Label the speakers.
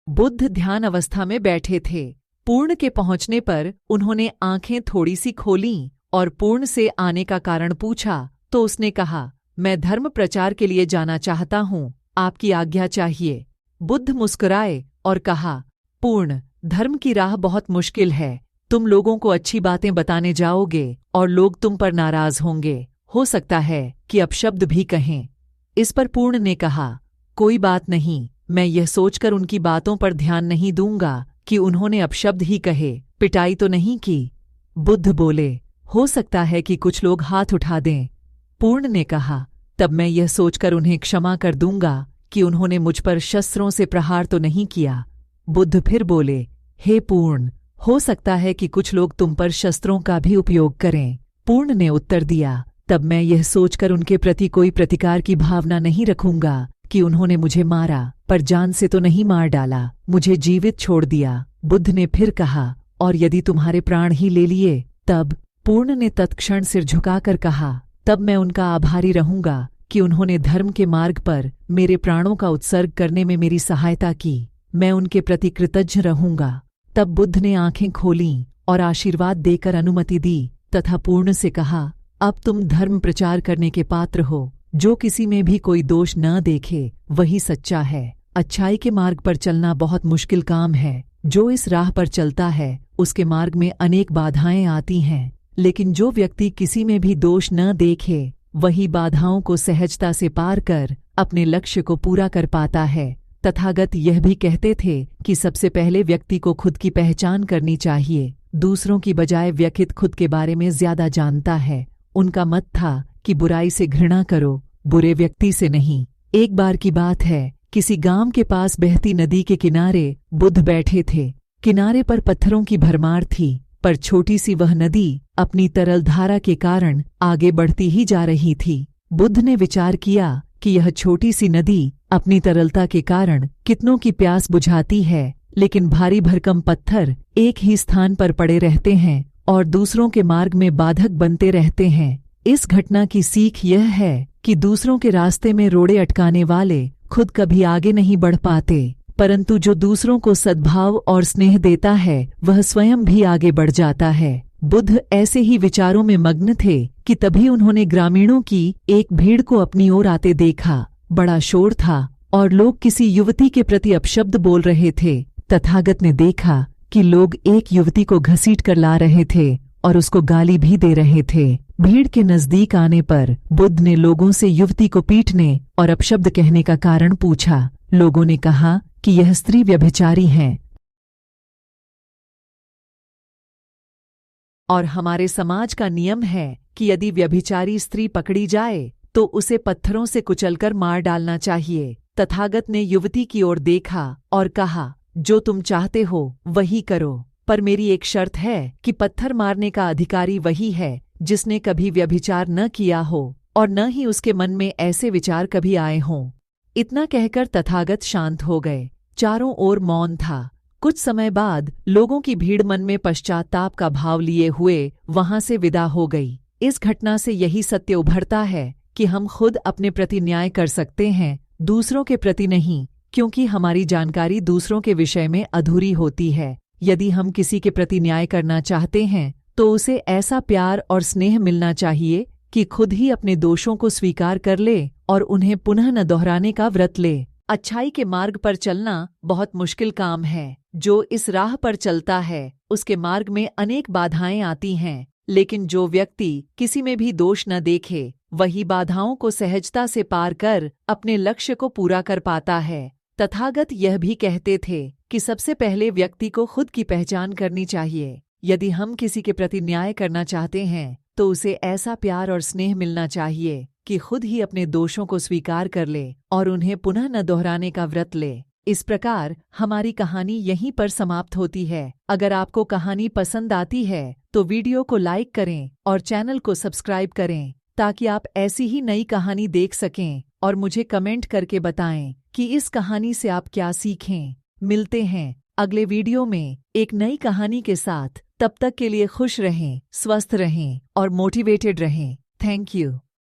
Speaker 1: बुद्ध ध्यान अवस्था में बैठे थे। पूर्ण के पहुंचने पर उन्होंने आंखें थोड़ी सी खोलीं और पूर्ण से आने का कारण पूछा तो उसने कहा, मैं धर्म प्रचार के लिए जाना चाहता हूँ, आपकी आज्ञा चाहिए। बुद्ध मुस्कुराए और कहा, पूर्ण, धर्म की राह बहुत मुश्किल है। तुम लोगों को अच्छी बातें बताने जाओगे और लोग तुम पर नाराज होंगे, हो सकता है कि अपशब्द भी कहें। इस पर पूर्ण ने कहा, कोई बात नहीं, मैं यह सोचकर उनकी बातों पर ध्यान नहीं दूंगा कि उन्होंने अपशब्द ही कहे, पिटाई तो नहीं की। बुद्ध बोले, हो सकता है कि कुछ लोग हाथ उठा दें। पूर्ण ने कहा, तब मैं यह सोचकर उन्हें क्षमा कर दूंगा कि उन्होंने मुझ पर शस्त्रों से प्रहार तो नहीं किया। बुद्ध फिर बोले, हे पूर्ण, हो सकता है कि कुछ लोग तुम पर शस्त्रों का भी उपयोग करें। पूर्ण ने उत्तर दिया, तब मैं यह सोचकर उनके प्रति कोई प्रतिकार की भावना नहीं रखूंगा कि उन्होंने मुझे मारा, पर जान से तो नहीं मार डाला, मुझे जीवित छोड़ दिया। बुद्ध ने फिर कहा, और यदि तुम्हारे प्राण ही ले लिए तब? पूर्ण ने तत्क्षण सिर झुकाकर कहा, तब मैं उनका आभारी रहूंगा कि उन्होंने धर्म के मार्ग पर मेरे प्राणों का उत्सर्ग करने में मेरी सहायता की। मैं उनके प्रति कृतज्ञ रहूंगा। तब बुद्ध ने आंखें खोलीं और आशीर्वाद देकर अनुमति दी तथा पूर्ण से कहा, अब तुम धर्म प्रचार करने के पात्र हो। जो किसी में भी कोई दोष न देखे वही सच्चा है। अच्छाई के मार्ग पर चलना बहुत मुश्किल काम है। जो इस राह पर चलता है उसके मार्ग में अनेक बाधाएं आती हैं, लेकिन जो व्यक्ति किसी में भी दोष न देखे वही बाधाओं को सहजता से पार कर अपने लक्ष्य को पूरा कर पाता है। तथागत यह भी कहते थे कि सबसे पहले व्यक्ति को खुद की पहचान करनी चाहिए। दूसरों की बजाय व्यक्ति खुद के बारे में ज्यादा जानता है। उनका मत था कि बुराई से घृणा करो, बुरे व्यक्ति से नहीं। एक बार की बात है, किसी गांव के पास बहती नदी के किनारे बुद्ध बैठे थे। किनारे पर पत्थरों की भरमार थी, पर छोटी सी वह नदी अपनी तरल धारा के कारण आगे बढ़ती ही जा रही थी। बुद्ध ने विचार किया कि यह छोटी सी नदी अपनी तरलता के कारण कितनों की प्यास बुझाती है, लेकिन भारी भरकम पत्थर एक ही स्थान पर पड़े रहते हैं और दूसरों के मार्ग में बाधक बनते रहते हैं। इस घटना की सीख यह है कि दूसरों के रास्ते में रोड़े अटकाने वाले खुद कभी आगे नहीं बढ़ पाते, परंतु जो दूसरों को सद्भाव और स्नेह देता है वह स्वयं भी आगे बढ़ जाता है। बुद्ध ऐसे ही विचारों में मग्न थे कि तभी उन्होंने ग्रामीणों की एक भीड़ को अपनी ओर आते देखा। बड़ा शोर था और लोग किसी युवती के प्रति अपशब्द बोल रहे थे। तथागत ने देखा कि लोग एक युवती को घसीट कर ला रहे थे और उसको गाली भी दे रहे थे। भीड़ के नजदीक आने पर बुद्ध ने लोगों से युवती को पीटने और अपशब्द कहने का कारण पूछा। लोगों ने कहा कि यह स्त्री व्यभिचारी है और हमारे समाज का नियम है कि यदि व्यभिचारी स्त्री पकड़ी जाए तो उसे पत्थरों से कुचलकर मार डालना चाहिए। तथागत ने युवती की ओर देखा और कहा, जो तुम चाहते हो वही करो, पर मेरी एक शर्त है कि पत्थर मारने का अधिकारी वही है जिसने कभी व्यभिचार न किया हो और न ही उसके मन में ऐसे विचार कभी आए हों। इतना कहकर तथागत शांत हो गए। चारों ओर मौन था। कुछ समय बाद लोगों की भीड़ मन में पश्चाताप का भाव लिए हुए वहां से विदा हो गई। इस घटना से यही सत्य उभरता है कि हम खुद अपने प्रति न्याय कर सकते हैं, दूसरों के प्रति नहीं, क्योंकि हमारी जानकारी दूसरों के विषय में अधूरी होती है। यदि हम किसी के प्रति न्याय करना चाहते हैं तो उसे ऐसा प्यार और स्नेह मिलना चाहिए कि खुद ही अपने दोषों को स्वीकार कर ले और उन्हें पुनः न दोहराने का व्रत ले। अच्छाई के मार्ग पर चलना बहुत मुश्किल काम है। जो इस राह पर चलता है उसके मार्ग में अनेक बाधाएं आती हैं, लेकिन जो व्यक्ति किसी में भी दोष न देखे वही बाधाओं को सहजता से पार कर अपने लक्ष्य को पूरा कर पाता है। तथागत यह भी कहते थे कि सबसे पहले व्यक्ति को खुद की पहचान करनी चाहिए। यदि हम किसी के प्रति न्याय करना चाहते हैं तो उसे ऐसा प्यार और स्नेह मिलना चाहिए कि खुद ही अपने दोषों को स्वीकार कर ले और उन्हें पुनः न दोहराने का व्रत ले। इस प्रकार हमारी कहानी यहीं पर समाप्त होती है। अगर आपको कहानी पसंद आती है तो वीडियो को लाइक करें और चैनल को सब्सक्राइब करें ताकि आप ऐसी ही नई कहानी देख सकें और मुझे कमेंट करके बताएं कि इस कहानी से आप क्या सीखें। मिलते हैं अगले वीडियो में एक नई कहानी के साथ। तब तक के लिए खुश रहें, स्वस्थ रहें और मोटिवेटेड रहें। Thank you.